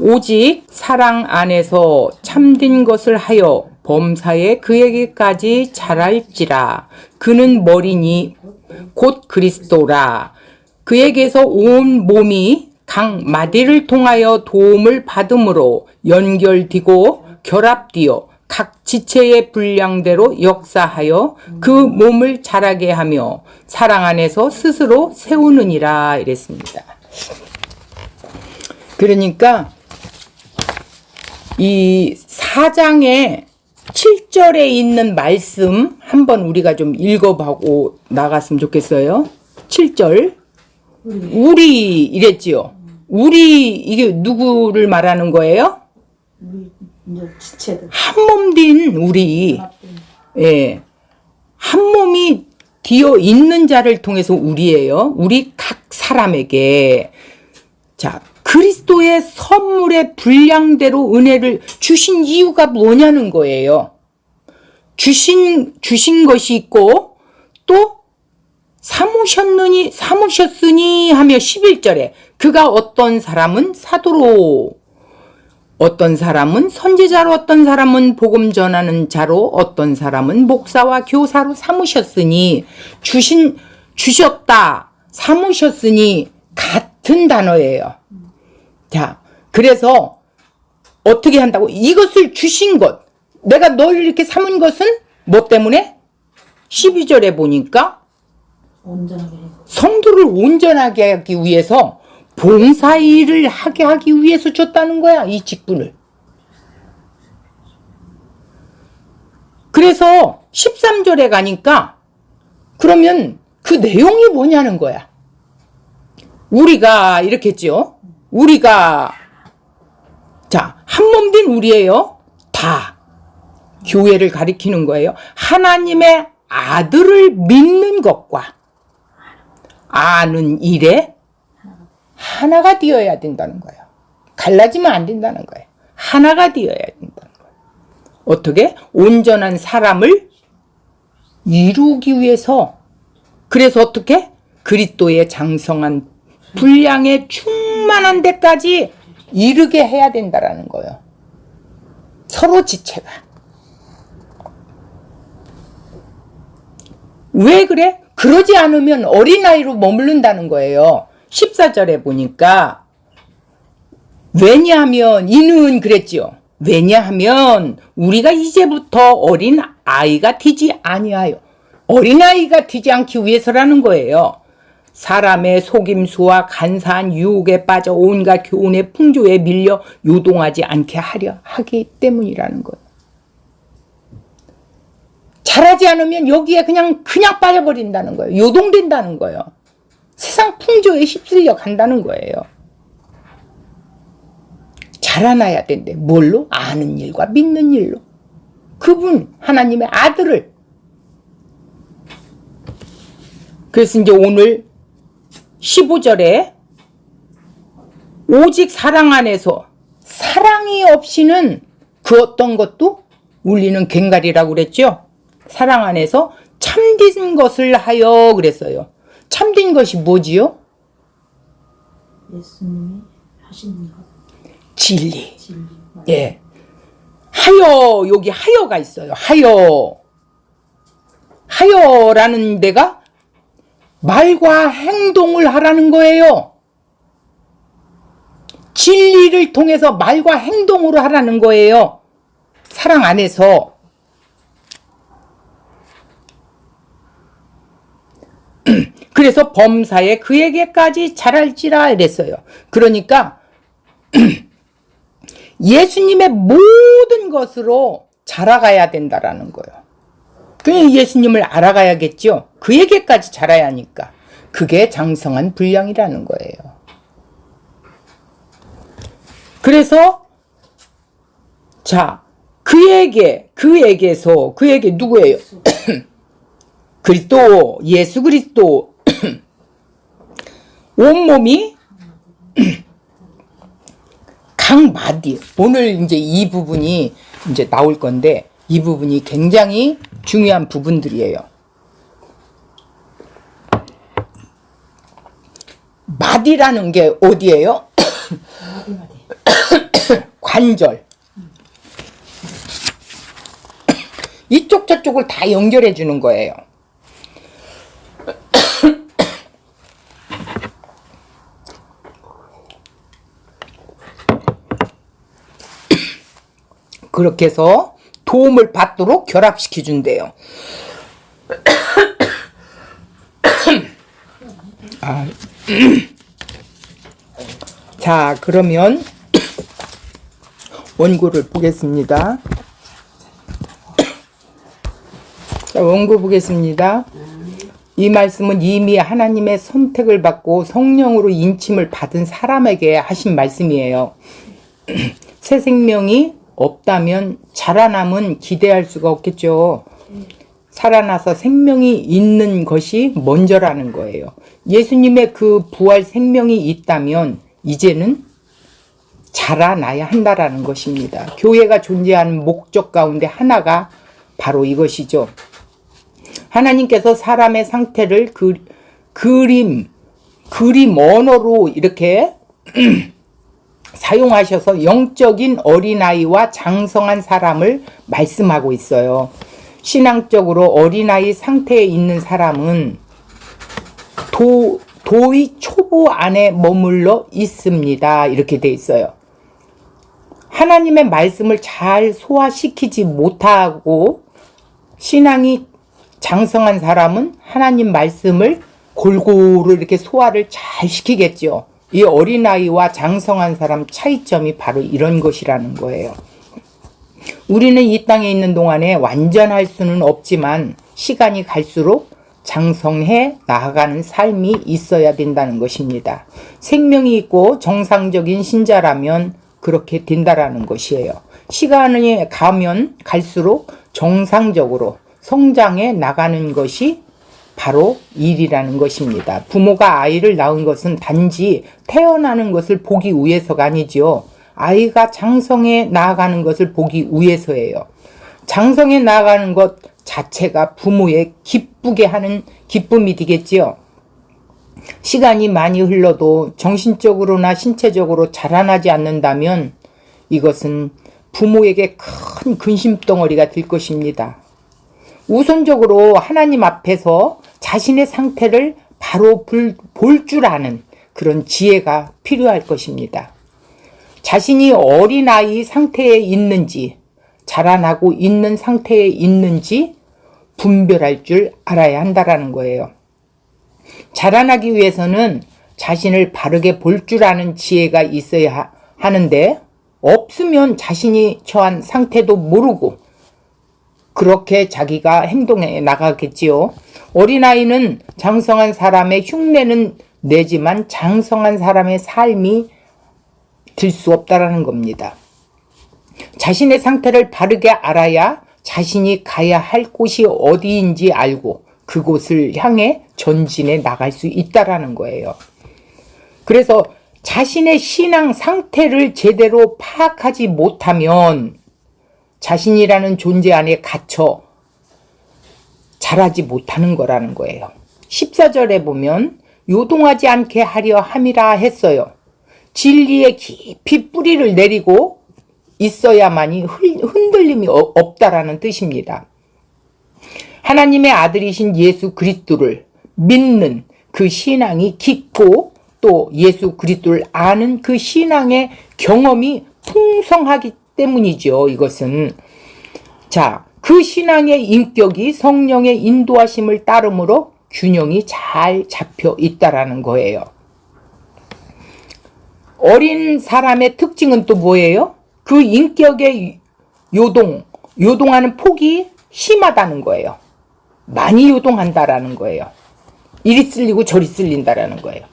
오직 사랑 안에서 참된 것을 하여 범사에 그에게까지 자랄지라. 그는 머리니 곧 그리스도라. 그에게서 온 몸이 각 마디를 통하여 도움을 받음으로 연결되고 결합되어 각 지체의 분량대로 역사하여 그 몸을 자라게 하며 사랑 안에서 스스로 세우느니라 이랬습니다. 그러니까 이 4장의 7절에 있는 말씀 한번 우리가 좀 읽어보고 나갔으면 좋겠어요. 7절 우리 이랬지요. 우리 이게 누구를 말하는 거예요? 우리 지체들. 한 몸 된 우리. 예. 한 몸이 되어 있는 자를 통해서 우리예요. 우리 각 사람에게. 자, 그리스도의 선물의 분량대로 은혜를 주신 이유가 뭐냐는 거예요. 주신 것이 있고 또 삼으셨으니 하며 11절에 그가 어떤 사람은 사도로, 어떤 사람은 선지자로, 어떤 사람은 복음 전하는 자로, 어떤 사람은 목사와 교사로 삼으셨으니, 주셨다, 삼으셨으니 같은 단어예요. 자, 그래서 어떻게 한다고? 이것을 주신 것, 내가 너를 이렇게 삼은 것은 뭐 때문에? 12절에 보니까 온전하게 성도를 온전하게 하기 위해서 봉사일을 하게 하기 위해서 줬다는 거야, 이 직분을. 그래서 13절에 가니까 그러면 그 내용이 뭐냐는 거야. 우리가 이렇게 했죠. 우리가 자, 한 몸 된 우리예요. 다 교회를 가리키는 거예요. 하나님의 아들을 믿는 것과 아는 일에 하나가 되어야 된다는 거예요. 갈라지면 안 된다는 거예요. 하나가 되어야 된다는 거예요. 어떻게? 온전한 사람을 이루기 위해서. 그래서 어떻게? 그리스도의 장성한 분량에 충만한 데까지 이르게 해야 된다라는 거예요. 서로 지체가. 왜 그래? 그러지 않으면 어린아이로 머무른다는 거예요. 14절에 보니까 왜냐하면 이는 그랬지요. 왜냐하면 우리가 이제부터 어린아이가 되지 아니하여, 어린아이가 되지 않기 위해서라는 거예요. 사람의 속임수와 간사한 유혹에 빠져 온갖 교훈의 풍조에 밀려 요동하지 않게 하려 하기 때문이라는 거예요. 잘하지 않으면 여기에 그냥 빠져버린다는 거예요. 요동된다는 거예요. 세상 풍조에 휩쓸려 간다는 거예요. 자라나야 된대. 뭘로? 아는 일과 믿는 일로. 그분 하나님의 아들을. 그래서 이제 오늘 15절에 오직 사랑 안에서, 사랑이 없이는 그 어떤 것도 울리는 괭갈이라고 그랬죠. 사랑 안에서 참된 것을 하여 그랬어요. 참된 것이 뭐지요? 예수님이 하시는 것. 진리. 예. 하여, 여기 하여가 있어요. 하여라는 데가 말과 행동을 하라는 거예요. 진리를 통해서 말과 행동으로 하라는 거예요. 사랑 안에서. 그래서 범사에 그에게까지 자랄지라 이랬어요. 그러니까 예수님의 모든 것으로 자라가야 된다라는 거예요. 그냥 예수님을 알아가야겠죠. 그에게까지 자라야 하니까. 그게 장성한 분량이라는 거예요. 그래서 자, 그에게서, 그에게 누구예요? 그리스도, 예수 그리스도. 온몸이 각 마디. 오늘 이제 이 부분이 이제 나올 건데, 이 부분이 굉장히 중요한 부분들이에요. 마디라는 게 어디예요? 관절. 이쪽 저쪽을 다 연결해 주는 거예요. 그렇게 해서 도움을 받도록 결합시켜 준대요. 자, 그러면 원고를 보겠습니다. 자, 원고 보겠습니다. 이 말씀은 이미 하나님의 선택을 받고 성령으로 인침을 받은 사람에게 하신 말씀이에요. 새 생명이 없다면 자라남은 기대할 수가 없겠죠. 살아나서 생명이 있는 것이 먼저라는 거예요. 예수님의 그 부활 생명이 있다면 이제는 자라나야 한다라는 것입니다. 교회가 존재하는 목적 가운데 하나가 바로 이것이죠. 하나님께서 사람의 상태를 그림 언어로 이렇게 사용하셔서 영적인 어린아이와 장성한 사람을 말씀하고 있어요. 신앙적으로 어린아이 상태에 있는 사람은 도의 초보 안에 머물러 있습니다. 이렇게 돼 있어요. 하나님의 말씀을 잘 소화시키지 못하고 신앙이 장성한 사람은 하나님 말씀을 골고루 이렇게 소화를 잘 시키겠죠. 이 어린아이와 장성한 사람 차이점이 바로 이런 것이라는 거예요. 우리는 이 땅에 있는 동안에 완전할 수는 없지만 시간이 갈수록 장성해 나아가는 삶이 있어야 된다는 것입니다. 생명이 있고 정상적인 신자라면 그렇게 된다라는 것이에요. 시간이 가면 갈수록 정상적으로 성장해 나가는 것이 바로 일이라는 것입니다. 부모가 아이를 낳은 것은 단지 태어나는 것을 보기 위해서가 아니죠. 아이가 장성해 나아가는 것을 보기 위해서예요. 장성해 나아가는 것 자체가 부모의 기쁘게 하는 기쁨이 되겠지요. 시간이 많이 흘러도 정신적으로나 신체적으로 자라나지 않는다면 이것은 부모에게 큰 근심덩어리가 될 것입니다. 우선적으로 하나님 앞에서 자신의 상태를 바로 볼 줄 아는 그런 지혜가 필요할 것입니다. 자신이 어린아이 상태에 있는지 자라나고 있는 상태에 있는지 분별할 줄 알아야 한다라는 거예요. 자라나기 위해서는 자신을 바르게 볼 줄 아는 지혜가 있어야 하는데 없으면 자신이 처한 상태도 모르고 그렇게 자기가 행동해 나가겠지요. 어린아이는 장성한 사람의 흉내는 내지만 장성한 사람의 삶이 될 수 없다라는 겁니다. 자신의 상태를 바르게 알아야 자신이 가야 할 곳이 어디인지 알고 그곳을 향해 전진해 나갈 수 있다라는 거예요. 그래서 자신의 신앙 상태를 제대로 파악하지 못하면 자신이라는 존재 안에 갇혀 자라지 못하는 거라는 거예요. 14절에 보면 요동하지 않게 하려 함이라 했어요. 진리에 깊이 뿌리를 내리고 있어야만이 흔들림이 없다라는 뜻입니다. 하나님의 아들이신 예수 그리스도를 믿는 그 신앙이 깊고 또 예수 그리스도를 아는 그 신앙의 경험이 풍성하기 때문이죠. 이것은 자, 그 신앙의 인격이 성령의 인도하심을 따름으로 균형이 잘 잡혀 있다라는 거예요. 어린 사람의 특징은 또 뭐예요? 그 인격의 요동하는 폭이 심하다는 거예요. 많이 요동한다라는 거예요. 이리 쓸리고 저리 쓸린다라는 거예요.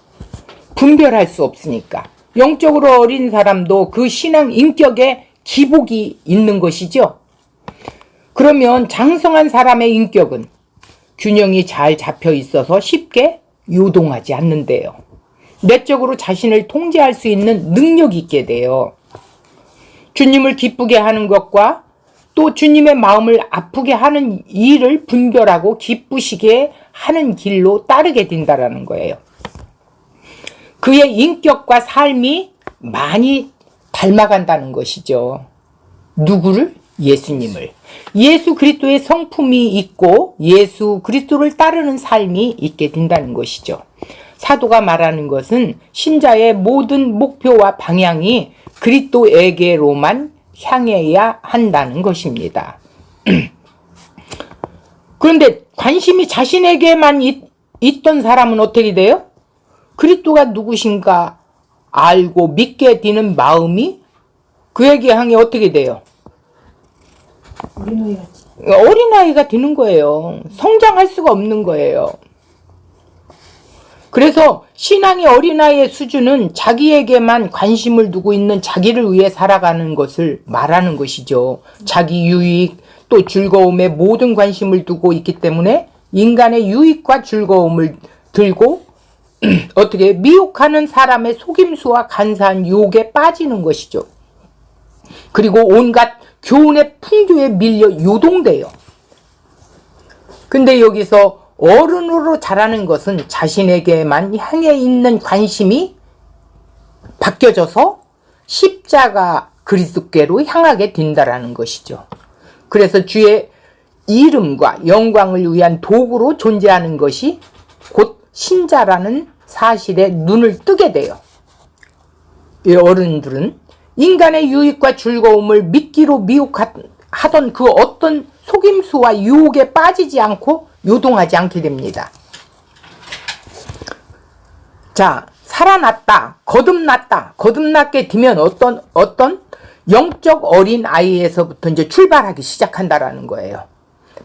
분별할 수 없으니까. 영적으로 어린 사람도 그 신앙 인격에 기복이 있는 것이죠. 그러면 장성한 사람의 인격은 균형이 잘 잡혀 있어서 쉽게 요동하지 않는데요. 내적으로 자신을 통제할 수 있는 능력이 있게 돼요. 주님을 기쁘게 하는 것과 또 주님의 마음을 아프게 하는 일을 분별하고 기쁘시게 하는 길로 따르게 된다라는 거예요. 그의 인격과 삶이 많이 닮아간다는 것이죠. 누구를? 예수님을. 예수 그리스도의 성품이 있고 예수 그리스도를 따르는 삶이 있게 된다는 것이죠. 사도가 말하는 것은 신자의 모든 목표와 방향이 그리스도에게로만 향해야 한다는 것입니다. 그런데 관심이 자신에게만 있던 사람은 어떻게 돼요? 그리스도가 누구신가 알고 믿게 되는 마음이 그에게 향해 어떻게 돼요? 어린아이가 되는 거예요. 성장할 수가 없는 거예요. 그래서 신앙의 어린아이의 수준은 자기에게만 관심을 두고 있는 자기를 위해 살아가는 것을 말하는 것이죠. 자기 유익 또 즐거움에 모든 관심을 두고 있기 때문에 인간의 유익과 즐거움을 들고 어떻게 미혹하는 사람의 속임수와 간사한 유혹에 빠지는 것이죠. 그리고 온갖 교훈의 풍조에 밀려 요동돼요. 근데 여기서 어른으로 자라는 것은 자신에게만 향해 있는 관심이 바뀌어져서 십자가 그리스도께로 향하게 된다라는 것이죠. 그래서 주의 이름과 영광을 위한 도구로 존재하는 것이 곧 신자라는 사실에 눈을 뜨게 돼요. 이 어른들은 인간의 유익과 즐거움을 미끼로 미혹하던 그 어떤 속임수와 유혹에 빠지지 않고 요동하지 않게 됩니다. 자, 살아났다, 거듭났게 되면 어떤 영적 어린 아이에서부터 이제 출발하기 시작한다라는 거예요.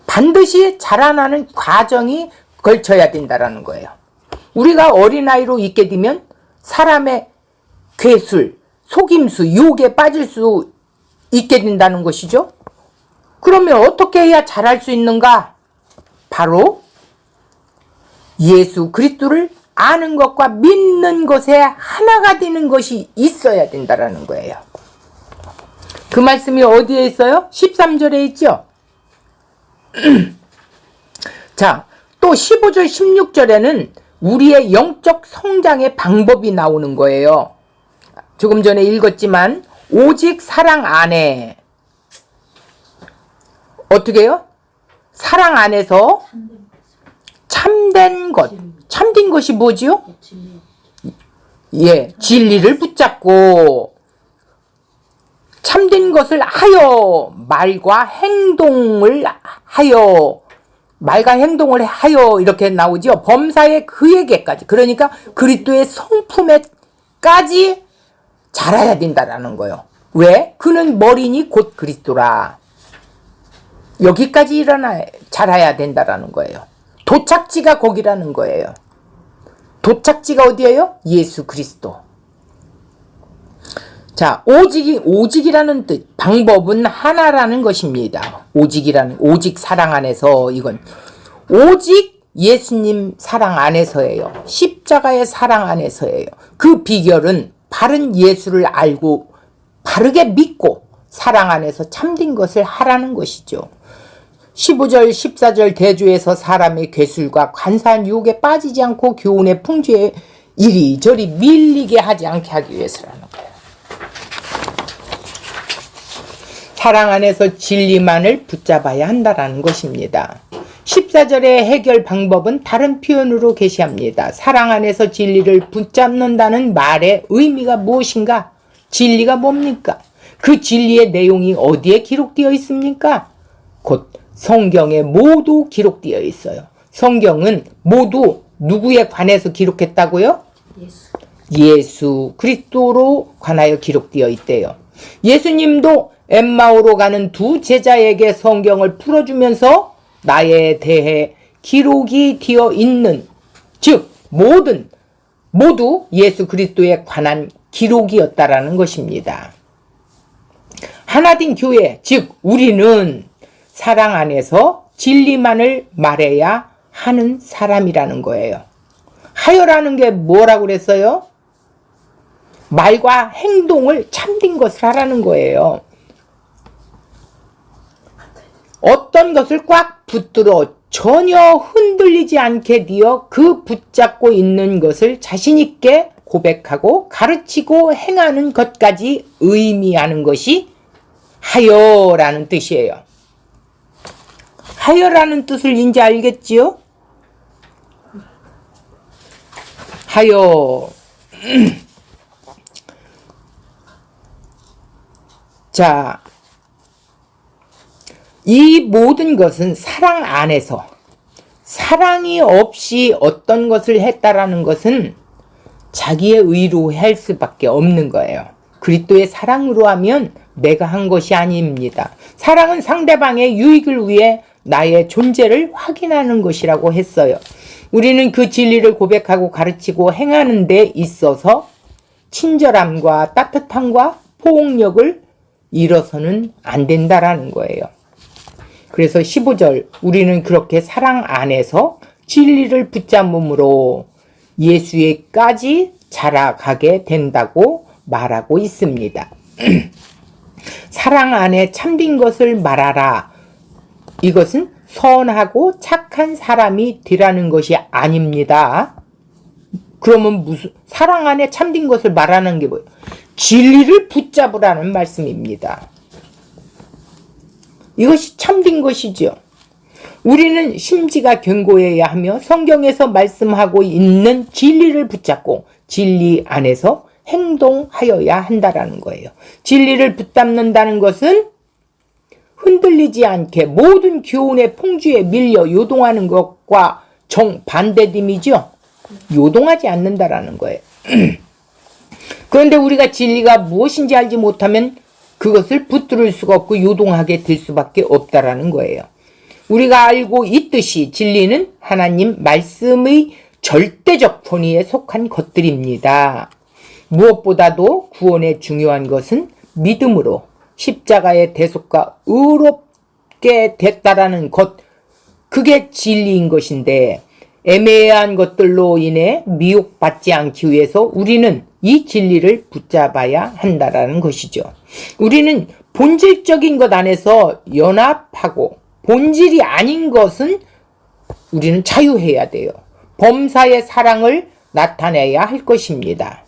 반드시 자라나는 과정이 걸쳐야 된다라는 거예요. 우리가 어린아이로 있게 되면 사람의 괴술, 속임수, 유혹에 빠질 수 있게 된다는 것이죠. 그러면 어떻게 해야 잘할 수 있는가? 바로 예수 그리스도를 아는 것과 믿는 것에 하나가 되는 것이 있어야 된다는 거예요. 그 말씀이 어디에 있어요? 13절에 있죠. 자, 또 15절 16절에는 우리의 영적 성장의 방법이 나오는 거예요. 조금 전에 읽었지만 오직 사랑 안에 어떻게 해요? 사랑 안에서 참된 것. 참된 것이 뭐지요? 예, 진리를 붙잡고 참된 것을 하여 말과 행동을 하여 이렇게 나오죠. 범사의 그에게까지. 그러니까 그리스도의 성품에까지 자라야 된다라는 거예요. 왜? 그는 머리니 곧 그리스도라. 여기까지 자라야 된다라는 거예요. 도착지가 거기라는 거예요. 도착지가 어디예요? 예수 그리스도. 자, 오직이라는 뜻, 방법은 하나라는 것입니다. 오직 사랑 안에서, 이건 오직 예수님 사랑 안에서예요. 십자가의 사랑 안에서예요. 그 비결은 바른 예수를 알고 바르게 믿고 사랑 안에서 참된 것을 하라는 것이죠. 15절 14절 대조에서 사람의 괴술과 간사한 유혹에 빠지지 않고 교훈의 풍조에 이리저리 밀리게 하지 않게 하기 위해서라는 거예요. 사랑 안에서 진리만을 붙잡아야 한다는 것입니다. 14절의 해결 방법은 다른 표현으로 게시합니다. 사랑 안에서 진리를 붙잡는다는 말의 의미가 무엇인가? 진리가 뭡니까? 그 진리의 내용이 어디에 기록되어 있습니까? 곧 성경에 모두 기록되어 있어요. 성경은 모두 누구에 관해서 기록했다고요? 예수 그리스도로 관하여 기록되어 있대요. 예수님도 엠마오로 가는 두 제자에게 성경을 풀어주면서 나에 대해 기록이 되어 있는, 즉 모두 예수 그리스도에 관한 기록이었다라는 것입니다. 하나된 교회, 즉 우리는 사랑 안에서 진리만을 말해야 하는 사람이라는 거예요. 하여라는 게 뭐라고 그랬어요? 말과 행동을 참된 것을 하라는 거예요. 어떤 것을 꽉 붙들어 전혀 흔들리지 않게 되어 그 붙잡고 있는 것을 자신 있게 고백하고 가르치고 행하는 것까지 의미하는 것이 하여라는 뜻이에요. 하여라는 뜻을 이제 알겠지요? 하여. 자, 이 모든 것은 사랑 안에서, 사랑이 없이 어떤 것을 했다라는 것은 자기의 의로 할 수밖에 없는 거예요. 그리스도의 사랑으로 하면 내가 한 것이 아닙니다. 사랑은 상대방의 유익을 위해 나의 존재를 확인하는 것이라고 했어요. 우리는 그 진리를 고백하고 가르치고 행하는 데 있어서 친절함과 따뜻함과 포용력을 잃어서는 안 된다라는 거예요. 그래서 15절, 우리는 그렇게 사랑 안에서 진리를 붙잡음으로 예수에까지 자라가게 된다고 말하고 있습니다. 사랑 안에 참된 것을 말하라. 이것은 선하고 착한 사람이 되라는 것이 아닙니다. 그러면 무슨 사랑 안에 참된 것을 말하는 게 뭐예요? 진리를 붙잡으라는 말씀입니다. 이것이 참된 것이죠. 우리는 심지가 견고해야 하며 성경에서 말씀하고 있는 진리를 붙잡고 진리 안에서 행동하여야 한다라는 거예요. 진리를 붙잡는다는 것은 흔들리지 않게 모든 교훈의 풍주에 밀려 요동하는 것과 정반대됨이죠. 요동하지 않는다라는 거예요. 그런데 우리가 진리가 무엇인지 알지 못하면 그것을 붙들을 수가 없고 요동하게 될 수밖에 없다라는 거예요. 우리가 알고 있듯이 진리는 하나님 말씀의 절대적 권위에 속한 것들입니다. 무엇보다도 구원의 중요한 것은 믿음으로 십자가의 대속과 의롭게 됐다라는 것, 그게 진리인 것인데 애매한 것들로 인해 미혹받지 않기 위해서 우리는 이 진리를 붙잡아야 한다라는 것이죠. 우리는 본질적인 것 안에서 연합하고 본질이 아닌 것은 우리는 자유해야 돼요. 범사의 사랑을 나타내야 할 것입니다.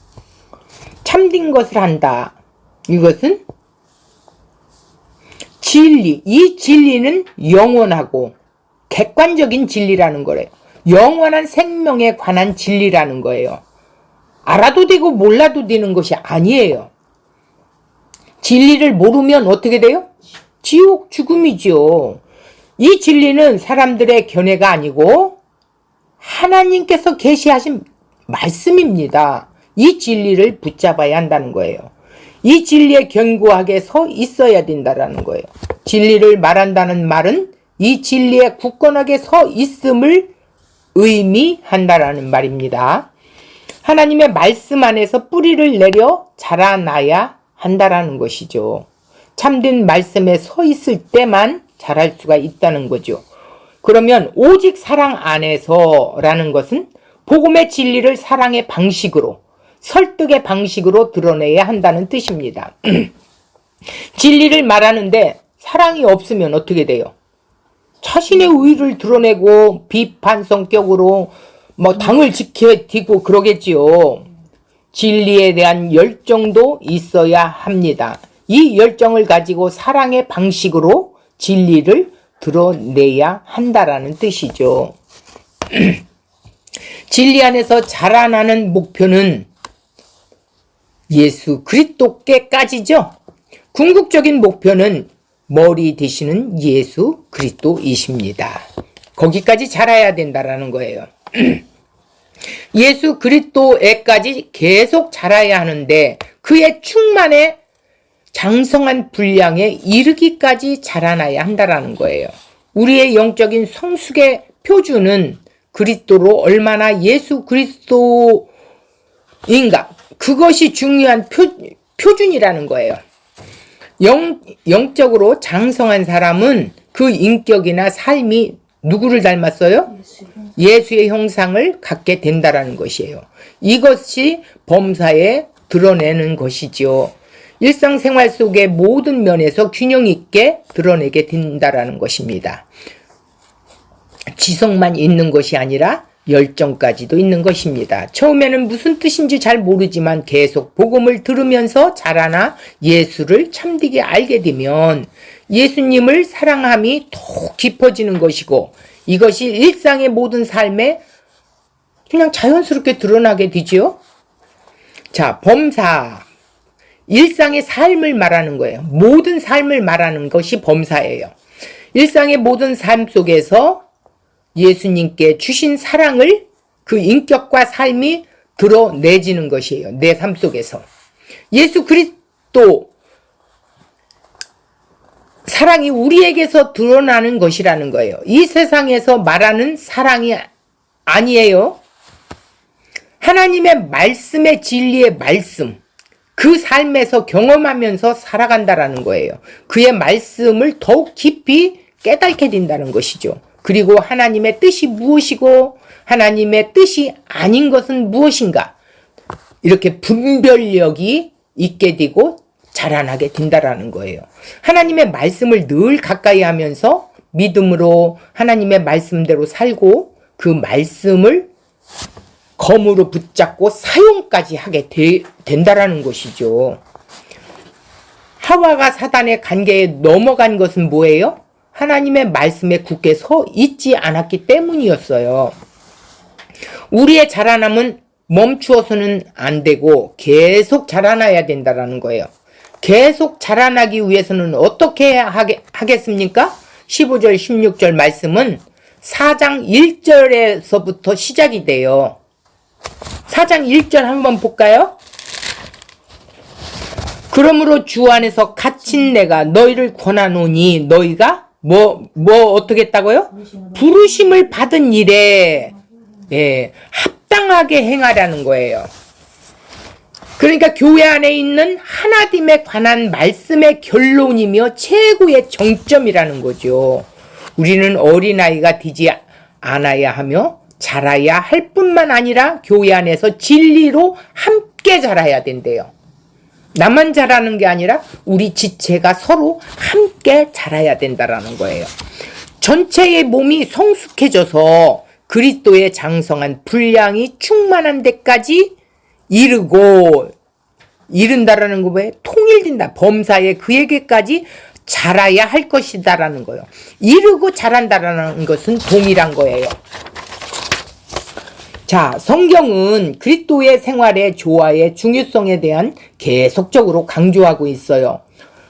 참된 것을 한다. 이것은 진리, 이 진리는 영원하고 객관적인 진리라는 거래요. 영원한 생명에 관한 진리라는 거예요. 알아도 되고 몰라도 되는 것이 아니에요. 진리를 모르면 어떻게 돼요? 지옥, 죽음이죠. 이 진리는 사람들의 견해가 아니고 하나님께서 계시하신 말씀입니다. 이 진리를 붙잡아야 한다는 거예요. 이 진리에 견고하게 서 있어야 된다는 거예요. 진리를 말한다는 말은 이 진리에 굳건하게 서 있음을 의미한다라는 말입니다. 하나님의 말씀 안에서 뿌리를 내려 자라나야 한다라는 것이죠. 참된 말씀에 서 있을 때만 자랄 수가 있다는 거죠. 그러면 오직 사랑 안에서라는 것은 복음의 진리를 사랑의 방식으로, 설득의 방식으로 드러내야 한다는 뜻입니다. 진리를 말하는데 사랑이 없으면 어떻게 돼요? 자신의 의의를 드러내고 비판 성격으로 당을 지켜지고 그러겠지요. 진리에 대한 열정도 있어야 합니다. 이 열정을 가지고 사랑의 방식으로 진리를 드러내야 한다라는 뜻이죠. 진리 안에서 자라나는 목표는 예수 그리스도께까지죠. 궁극적인 목표는 머리 되시는 예수 그리스도이십니다. 거기까지 자라야 된다라는 거예요. 예수 그리스도에까지 계속 자라야 하는데 그의 충만에 장성한 분량에 이르기까지 자라나야 한다라는 거예요. 우리의 영적인 성숙의 표준은 그리스도로 얼마나 예수 그리스도인가, 그것이 중요한 표준이라는 거예요. 영적으로 장성한 사람은 그 인격이나 삶이 누구를 닮았어요? 예수의 형상을 갖게 된다라는 것이에요. 이것이 범사에 드러내는 것이죠. 일상생활 속의 모든 면에서 균형 있게 드러내게 된다라는 것입니다. 지성만 있는 것이 아니라 열정까지도 있는 것입니다. 처음에는 무슨 뜻인지 잘 모르지만 계속 복음을 들으면서 자라나 예수를 참되게 알게 되면 예수님을 사랑함이 더욱 깊어지는 것이고 이것이 일상의 모든 삶에 그냥 자연스럽게 드러나게 되지요. 자, 범사. 일상의 삶을 말하는 거예요. 모든 삶을 말하는 것이 범사예요. 일상의 모든 삶 속에서 예수님께 주신 사랑을 그 인격과 삶이 드러내지는 것이에요. 내 삶 속에서. 예수 그리스도 사랑이 우리에게서 드러나는 것이라는 거예요. 이 세상에서 말하는 사랑이 아니에요. 하나님의 말씀의 진리의 말씀, 그 삶에서 경험하면서 살아간다라는 거예요. 그의 말씀을 더욱 깊이 깨닫게 된다는 것이죠. 그리고 하나님의 뜻이 무엇이고 하나님의 뜻이 아닌 것은 무엇인가 이렇게 분별력이 있게 되고 자라나게 된다라는 거예요. 하나님의 말씀을 늘 가까이 하면서 믿음으로 하나님의 말씀대로 살고 그 말씀을 검으로 붙잡고 사용까지 하게 된다라는 것이죠. 하와가 사단의 관계에 넘어간 것은 뭐예요? 하나님의 말씀에 굳게 서 있지 않았기 때문이었어요. 우리의 자라남은 멈추어서는 안 되고 계속 자라나야 된다라는 거예요. 계속 자라나기 위해서는 어떻게 하겠습니까? 15절 16절 말씀은 4장 1절에서부터 시작이 돼요. 4장 1절 한번 볼까요? 그러므로 주 안에서 갇힌 내가 너희를 권하노니 너희가 어떻게 했다고요? 부르심을 받은 일에 합당하게 행하라는 거예요. 그러니까 교회 안에 있는 하나님에 관한 말씀의 결론이며 최고의 정점이라는 거죠. 우리는 어린아이가 되지 않아야 하며 자라야 할 뿐만 아니라 교회 안에서 진리로 함께 자라야 된대요. 나만 자라는 게 아니라 우리 지체가 서로 함께 자라야 된다라는 거예요. 전체의 몸이 성숙해져서 그리스도의 장성한 분량이 충만한 데까지 이른다라는 거 왜? 통일된다. 범사에 그에게까지 자라야 할 것이다라는 거예요. 이르고 자란다라는 것은 동일한 거예요. 자, 성경은 그리스도의 생활의 조화의 중요성에 대한 계속적으로 강조하고 있어요.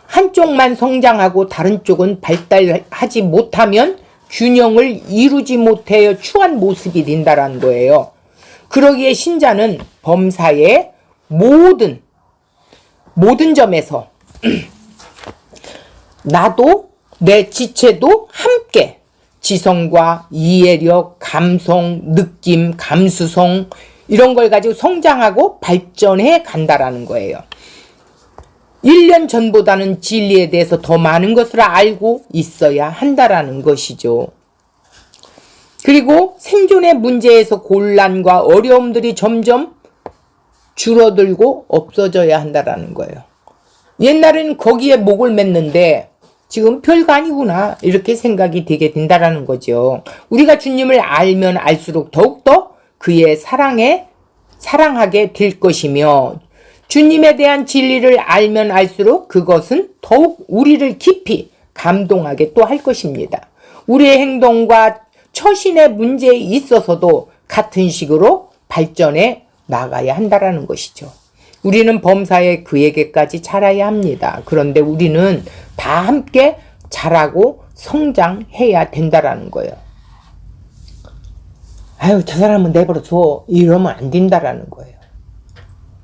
한쪽만 성장하고 다른 쪽은 발달하지 못하면 균형을 이루지 못해 추한 모습이 된다는 거예요. 그러기에 신자는 범사의 모든 점에서 나도 내 지체도 함께 지성과 이해력, 감성, 느낌, 감수성 이런 걸 가지고 성장하고 발전해 간다라는 거예요. 1년 전보다는 진리에 대해서 더 많은 것을 알고 있어야 한다라는 것이죠. 그리고 생존의 문제에서 곤란과 어려움들이 점점 줄어들고 없어져야 한다라는 거예요. 옛날에는 거기에 목을 맸는데 지금 별거 아니구나 이렇게 생각이 되게 된다라는 거죠. 우리가 주님을 알면 알수록 더욱더 그의 사랑하게 될 것이며 주님에 대한 진리를 알면 알수록 그것은 더욱 우리를 깊이 감동하게 또 할 것입니다. 우리의 행동과 처신의 문제에 있어서도 같은 식으로 발전해 나가야 한다라는 것이죠. 우리는 범사에 그에게까지 자라야 합니다. 그런데 우리는 다 함께 자라고 성장해야 된다라는 거예요. 아유, 저 사람은 내버려 둬. 이러면 안 된다라는 거예요.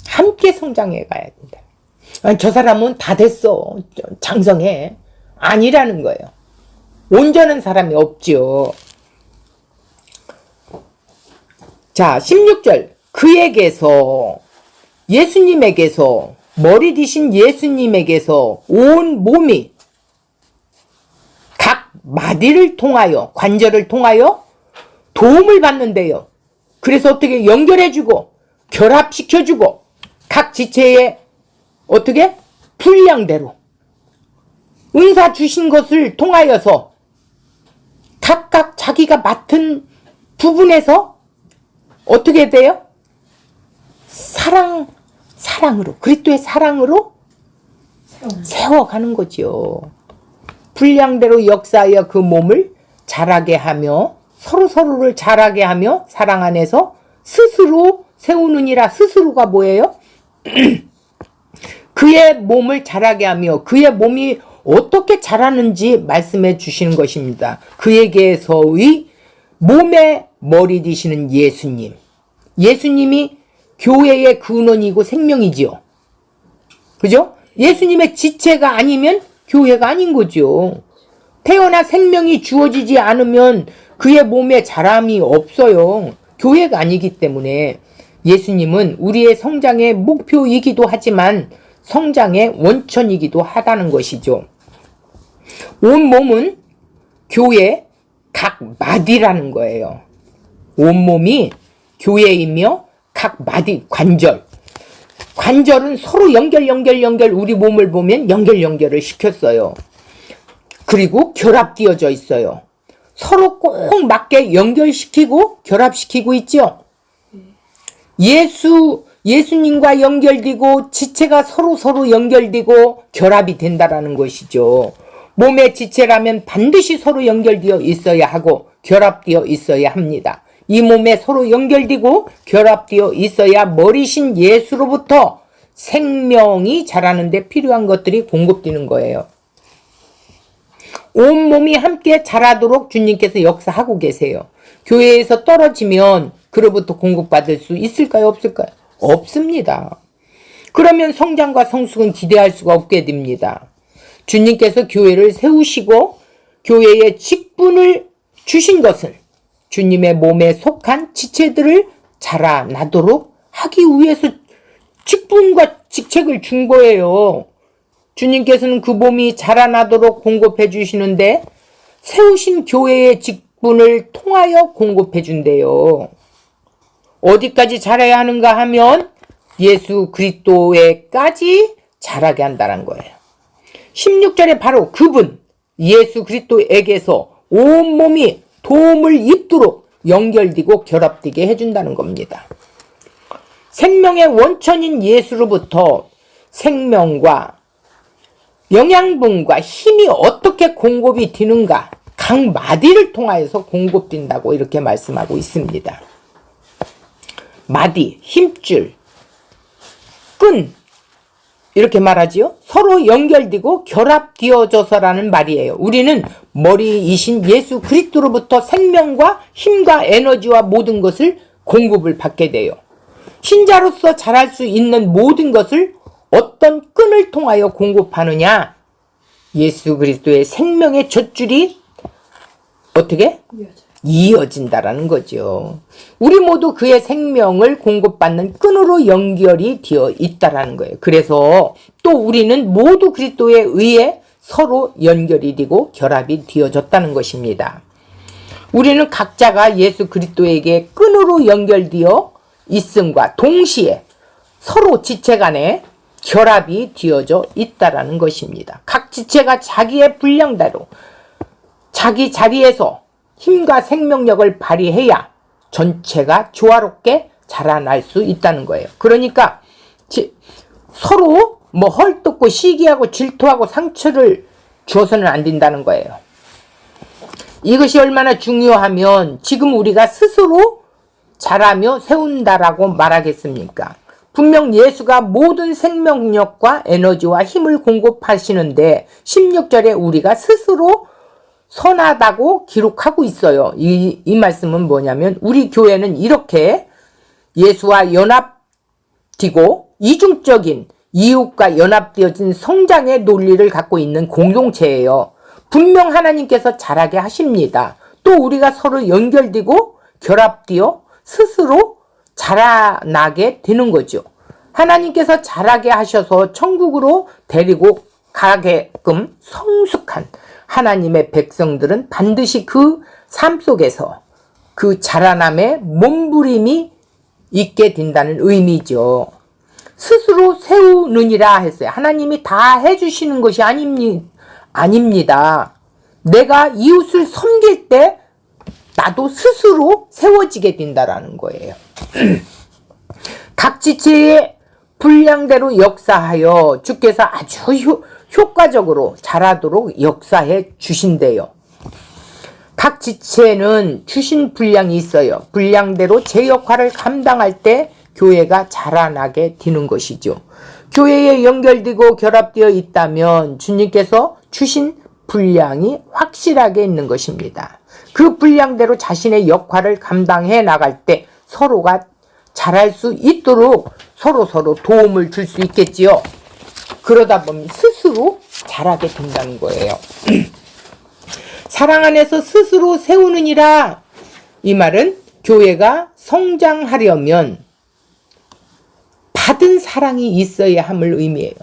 함께 성장해 가야 된다. 아니, 저 사람은 다 됐어. 장성해. 아니라는 거예요. 온전한 사람이 없죠. 자, 16절. 그에게서 예수님에게서 머리 되신 예수님에게서 온 몸이 각 마디를 통하여 관절을 통하여 도움을 받는데요. 그래서 어떻게 연결해주고 결합시켜주고 각 지체에 어떻게 분량대로 은사 주신 것을 통하여서 각각 자기가 맡은 부분에서 어떻게 돼요? 사랑으로, 그리스도의 사랑으로 세워가는 거죠. 분량대로 역사하여 그 몸을 자라게 하며 서로를 자라게 하며 사랑 안에서 스스로 세우느니라. 스스로가 뭐예요? 그의 몸을 자라게 하며 그의 몸이 어떻게 자라는지 말씀해 주시는 것입니다. 그에게서의 몸의 머리 되시는 예수님. 예수님이 교회의 근원이고 생명이지요. 그죠? 예수님의 지체가 아니면 교회가 아닌 거죠. 태어나 생명이 주어지지 않으면 그의 몸에 자람이 없어요. 교회가 아니기 때문에 예수님은 우리의 성장의 목표이기도 하지만 성장의 원천이기도 하다는 것이죠. 온몸은 교회 각 마디라는 거예요. 온몸이 교회이며 각 마디, 관절은 서로 연결 우리 몸을 보면 연결을 시켰어요. 그리고 결합되어져 있어요. 서로 꼭 맞게 연결시키고 결합시키고 있죠. 예수님과 연결되고 지체가 서로 연결되고 결합이 된다라는 것이죠. 몸의 지체라면 반드시 서로 연결되어 있어야 하고 결합되어 있어야 합니다. 이 몸에 서로 연결되고 결합되어 있어야 머리신 예수로부터 생명이 자라는 데 필요한 것들이 공급되는 거예요. 온몸이 함께 자라도록 주님께서 역사하고 계세요. 교회에서 떨어지면 그로부터 공급받을 수 있을까요? 없을까요? 없습니다. 그러면 성장과 성숙은 기대할 수가 없게 됩니다. 주님께서 교회를 세우시고 교회에 직분을 주신 것은 주님의 몸에 속한 지체들을 자라나도록 하기 위해서 직분과 직책을 준 거예요. 주님께서는 그 몸이 자라나도록 공급해 주시는데 세우신 교회의 직분을 통하여 공급해 준대요. 어디까지 자라야 하는가 하면 예수 그리스도에까지 자라게 한다는 거예요. 16절에 바로 그분 예수 그리스도에게서 온몸이 도움을 입도록 연결되고 결합되게 해준다는 겁니다. 생명의 원천인 예수로부터 생명과 영양분과 힘이 어떻게 공급이 되는가 각 마디를 통하여서 공급된다고 이렇게 말씀하고 있습니다. 마디, 힘줄, 끈 이렇게 말하지요. 서로 연결되고 결합되어져서라는 말이에요. 우리는 머리이신 예수 그리스도로부터 생명과 힘과 에너지와 모든 것을 공급을 받게 돼요. 신자로서 잘할 수 있는 모든 것을 어떤 끈을 통하여 공급하느냐? 예수 그리스도의 생명의 젖줄이 어떻게? 이어진다라는 거죠. 우리 모두 그의 생명을 공급받는 끈으로 연결이 되어 있다라는 거예요. 그래서 또 우리는 모두 그리스도에 의해 서로 연결이 되고 결합이 되어졌다는 것입니다. 우리는 각자가 예수 그리스도에게 끈으로 연결되어 있음과 동시에 서로 지체 간에 결합이 되어져 있다라는 것입니다. 각 지체가 자기의 분량대로 자기 자리에서 힘과 생명력을 발휘해야 전체가 조화롭게 자라날 수 있다는 거예요. 그러니까 서로 헐뜯고 시기하고 질투하고 상처를 주어서는 안 된다는 거예요. 이것이 얼마나 중요하면 지금 우리가 스스로 자라며 세운다라고 말하겠습니까? 분명 예수가 모든 생명력과 에너지와 힘을 공급하시는데 16절에 우리가 스스로 선하다고 기록하고 있어요. 이 말씀은 뭐냐면 우리 교회는 이렇게 예수와 연합되고 이중적인 이웃과 연합되어진 성장의 논리를 갖고 있는 공동체예요. 분명 하나님께서 자라게 하십니다. 또 우리가 서로 연결되고 결합되어 스스로 자라나게 되는 거죠. 하나님께서 자라게 하셔서 천국으로 데리고 가게끔 성숙한 하나님의 백성들은 반드시 그 삶 속에서 그 자라남의 몸부림이 있게 된다는 의미죠. 스스로 세우느니라 했어요. 하나님이 다 해주시는 것이 아닙니다. 내가 이웃을 섬길 때 나도 스스로 세워지게 된다라는 거예요. 각 지체의 분량대로 역사하여 주께서 아주 효과적으로 자라도록 역사해 주신대요. 각 지체는 주신 분량이 있어요. 분량대로 제 역할을 감당할 때 교회가 자라나게 되는 것이죠. 교회에 연결되고 결합되어 있다면 주님께서 주신 분량이 확실하게 있는 것입니다. 그 분량대로 자신의 역할을 감당해 나갈 때 서로가 잘할 수 있도록 서로 도움을 줄 수 있겠지요. 그러다 보면 스스로 잘하게 된다는 거예요. 사랑 안에서 스스로 세우느니라. 이 말은 교회가 성장하려면 받은 사랑이 있어야 함을 의미해요.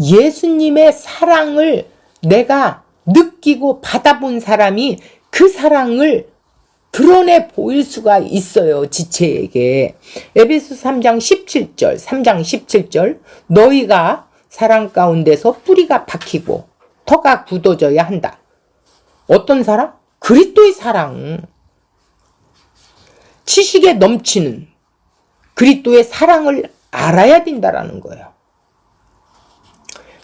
예수님의 사랑을 내가 느끼고 받아본 사람이 그 사랑을 드러내 보일 수가 있어요. 지체에게. 에베소 3장 17절 너희가 사랑 가운데서 뿌리가 박히고 터가 굳어져야 한다. 어떤 사랑? 그리스도의 사랑. 지식에 넘치는 그리스도의 사랑을 알아야 된다라는 거예요.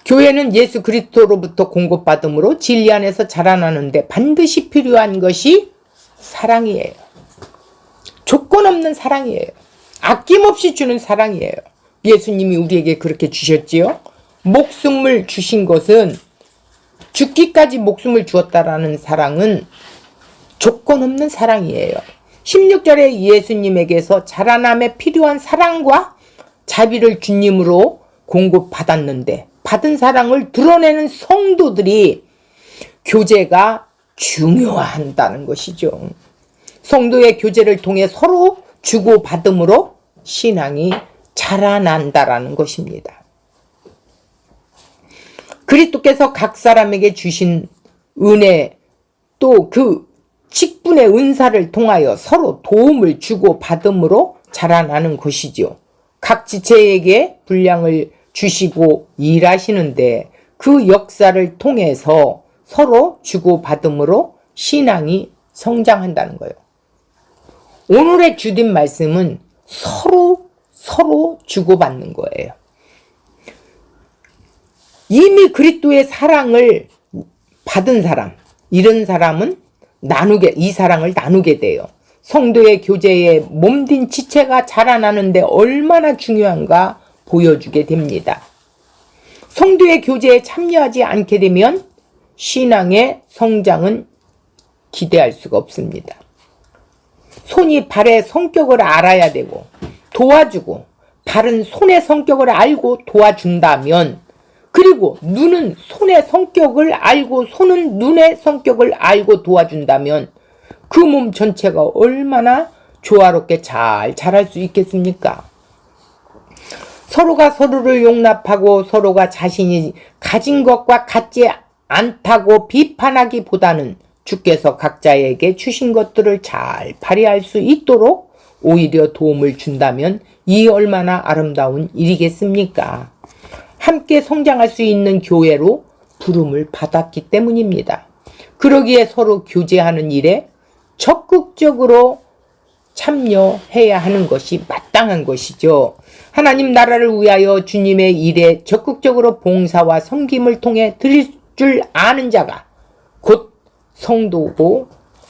교회는 예수 그리스도로부터 공급받음으로 진리 안에서 자라나는데 반드시 필요한 것이 사랑이에요. 조건 없는 사랑이에요. 아낌없이 주는 사랑이에요. 예수님이 우리에게 그렇게 주셨지요. 목숨을 주신 것은 죽기까지 목숨을 주었다라는 사랑은 조건 없는 사랑이에요. 16절에 예수님에게서 자라남에 필요한 사랑과 자비를 주님으로 공급받았는데 받은 사랑을 드러내는 성도들이 교제가 중요한다는 것이죠. 성도의 교제를 통해 서로 주고받음으로 신앙이 자라난다라는 것입니다. 그리스도께서 각 사람에게 주신 은혜 또 그 직분의 은사를 통하여 서로 도움을 주고받음으로 자라나는 것이죠. 각 지체에게 분량을 주시고 일하시는데 그 역사를 통해서 서로 주고받음으로 신앙이 성장한다는 거예요. 오늘의 주된 말씀은 서로 주고받는 거예요. 이미 그리스도의 사랑을 받은 사람, 이런 사람은 이 사랑을 나누게 돼요. 성도의 교제에 몸된 지체가 자라나는데 얼마나 중요한가 보여주게 됩니다. 성도의 교제에 참여하지 않게 되면 신앙의 성장은 기대할 수가 없습니다. 손이 발의 성격을 알아야 되고 도와주고 발은 손의 성격을 알고 도와준다면 그리고 눈은 손의 성격을 알고 손은 눈의 성격을 알고 도와준다면 그 몸 전체가 얼마나 조화롭게 잘 자랄 수 있겠습니까? 서로가 서로를 용납하고 서로가 자신이 가진 것과 같지 않다고 비판하기보다는 주께서 각자에게 주신 것들을 잘 발휘할 수 있도록 오히려 도움을 준다면 이 얼마나 아름다운 일이겠습니까? 함께 성장할 수 있는 교회로 부름을 받았기 때문입니다. 그러기에 서로 교제하는 일에 적극적으로 참여해야 하는 것이 마땅한 것이죠. 하나님 나라를 위하여 주님의 일에 적극적으로 봉사와 섬김을 통해 드릴 줄 아는 자가 곧 성도고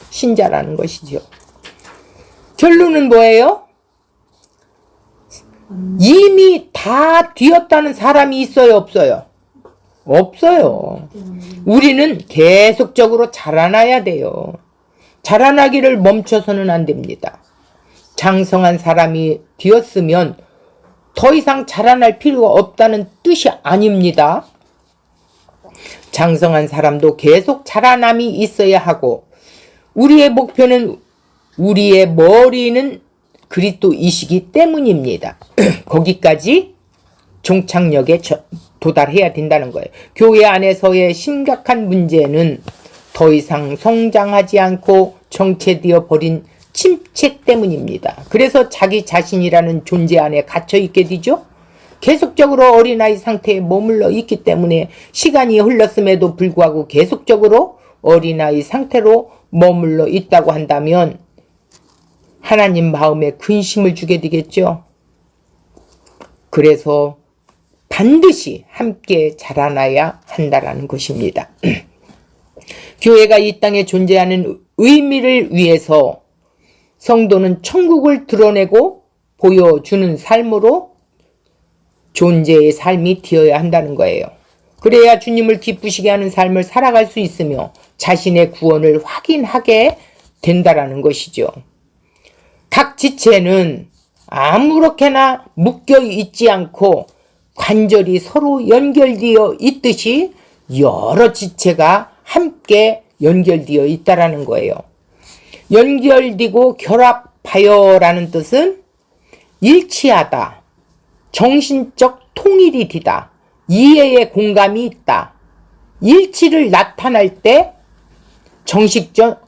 신자라는 것이죠. 결론은 뭐예요? 이미 다 되었다는 사람이 있어요, 없어요? 없어요. 우리는 계속적으로 자라나야 돼요. 자라나기를 멈춰서는 안 됩니다. 장성한 사람이 되었으면 더 이상 자라날 필요가 없다는 뜻이 아닙니다. 장성한 사람도 계속 자라남이 있어야 하고 우리의 목표는 우리의 머리는 그리스도이시기 때문입니다. 거기까지 종착역에 도달해야 된다는 거예요. 교회 안에서의 심각한 문제는 더 이상 성장하지 않고 정체되어 버린 침체 때문입니다. 그래서 자기 자신이라는 존재 안에 갇혀 있게 되죠. 계속적으로 어린아이 상태에 머물러 있기 때문에 시간이 흘렀음에도 불구하고 계속적으로 어린아이 상태로 머물러 있다고 한다면 하나님 마음에 근심을 주게 되겠죠. 그래서 반드시 함께 자라나야 한다라는 것입니다. 교회가 이 땅에 존재하는 의미를 위해서 성도는 천국을 드러내고 보여주는 삶으로 존재의 삶이 되어야 한다는 거예요. 그래야 주님을 기쁘시게 하는 삶을 살아갈 수 있으며 자신의 구원을 확인하게 된다라는 것이죠. 각 지체는 아무렇게나 묶여 있지 않고 관절이 서로 연결되어 있듯이 여러 지체가 함께 연결되어 있다라는 거예요. 연결되고 결합하여라는 뜻은 일치하다, 정신적 통일이 되다, 이해의 공감이 있다. 일치를 나타날 때 정신적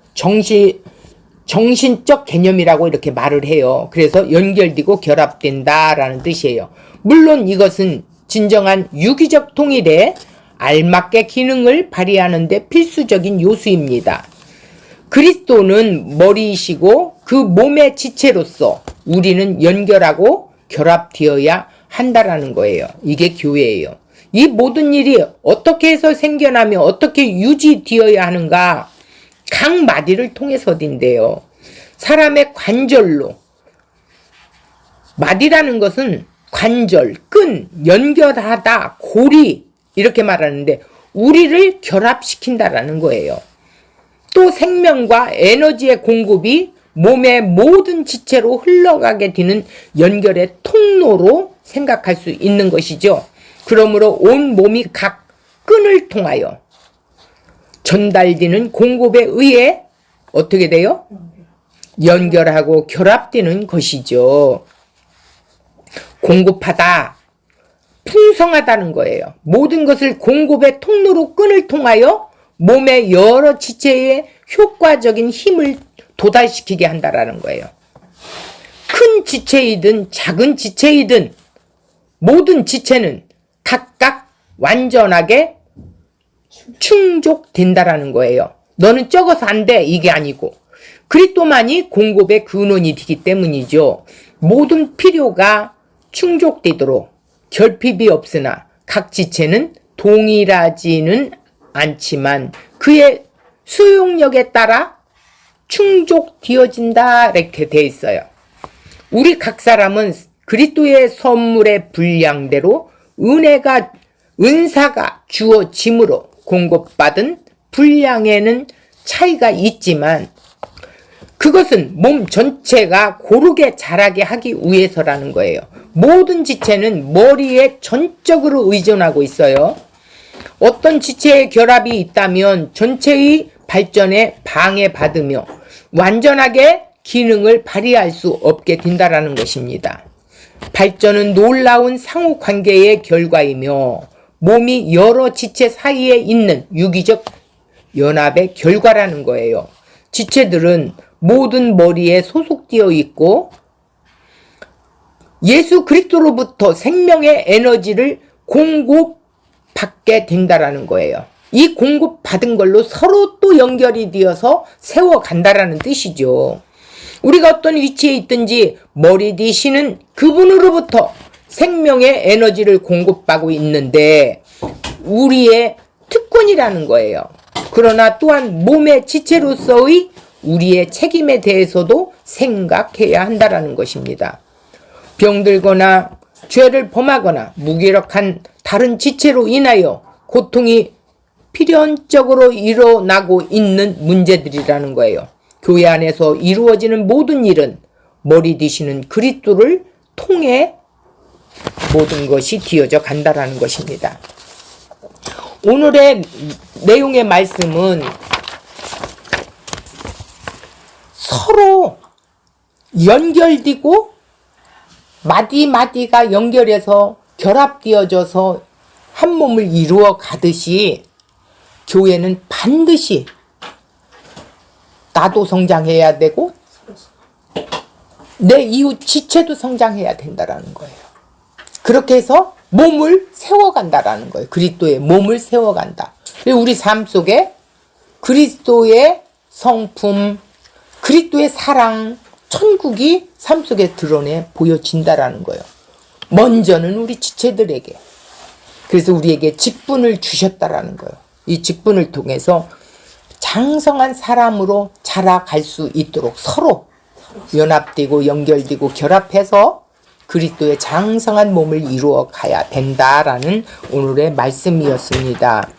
개념이라고 이렇게 말을 해요. 그래서 연결되고 결합된다라는 뜻이에요. 물론 이것은 진정한 유기적 통일에 알맞게 기능을 발휘하는 데 필수적인 요소입니다. 그리스도는 머리이시고 그 몸의 지체로서 우리는 연결하고 결합되어야 한다라는 거예요. 이게 교회예요. 이 모든 일이 어떻게 해서 생겨나며 어떻게 유지되어야 하는가? 각 마디를 통해서인데요. 사람의 관절로, 마디라는 것은 관절, 끈, 연결하다, 고리 이렇게 말하는데 우리를 결합시킨다라는 거예요. 또 생명과 에너지의 공급이 몸의 모든 지체로 흘러가게 되는 연결의 통로로 생각할 수 있는 것이죠. 그러므로 온 몸이 각 끈을 통하여 전달되는 공급에 의해 어떻게 돼요? 연결하고 결합되는 것이죠. 공급하다, 풍성하다는 거예요. 모든 것을 공급의 통로로 끈을 통하여 몸의 여러 지체에 효과적인 힘을 도달시키게 한다라는 거예요. 큰 지체이든 작은 지체이든 모든 지체는 각각 완전하게 충족된다라는 거예요. 너는 적어서 안 돼, 이게 아니고 그리스도만이 공급의 근원이 되기 때문이죠. 모든 필요가 충족되도록 결핍이 없으나 각 지체는 동일하지는 않지만 그의 수용력에 따라 충족되어진다 이렇게 돼 있어요. 우리 각 사람은 그리스도의 선물의 분량대로 은사가 주어짐으로 공급받은 분량에는 차이가 있지만 그것은 몸 전체가 고르게 자라게 하기 위해서라는 거예요. 모든 지체는 머리에 전적으로 의존하고 있어요. 어떤 지체의 결합이 있다면 전체의 발전에 방해받으며 완전하게 기능을 발휘할 수 없게 된다라는 것입니다. 발전은 놀라운 상호관계의 결과이며 몸이 여러 지체 사이에 있는 유기적 연합의 결과라는 거예요. 지체들은 모든 머리에 소속되어 있고 예수 그리스도로부터 생명의 에너지를 공급받게 된다라는 거예요. 이 공급받은 걸로 서로 또 연결이 되어서 세워간다라는 뜻이죠. 우리가 어떤 위치에 있든지 머리 되시는 그분으로부터 생명의 에너지를 공급받고 있는데 우리의 특권이라는 거예요. 그러나 또한 몸의 지체로서의 우리의 책임에 대해서도 생각해야 한다라는 것입니다. 병들거나 죄를 범하거나 무기력한 다른 지체로 인하여 고통이 필연적으로 일어나고 있는 문제들이라는 거예요. 교회 안에서 이루어지는 모든 일은 머리 되시는 그리스도를 통해 모든 것이 되어져 간다라는 것입니다. 오늘의 내용의 말씀은 서로 연결되고 마디마디가 연결해서 결합되어져서 한 몸을 이루어 가듯이 교회는 반드시 나도 성장해야 되고 내 이웃 지체도 성장해야 된다라는 거예요. 그렇게 해서 몸을 세워간다라는 거예요. 그리스도의 몸을 세워간다. 우리 삶 속에 그리스도의 성품, 그리스도의 사랑, 천국이 삶 속에 드러내 보여진다라는 거예요. 먼저는 우리 지체들에게. 그래서 우리에게 직분을 주셨다라는 거예요. 이 직분을 통해서 장성한 사람으로 자라갈 수 있도록 서로 연합되고 연결되고 결합해서 그리스도의 장성한 몸을 이루어 가야 된다라는 오늘의 말씀이었습니다.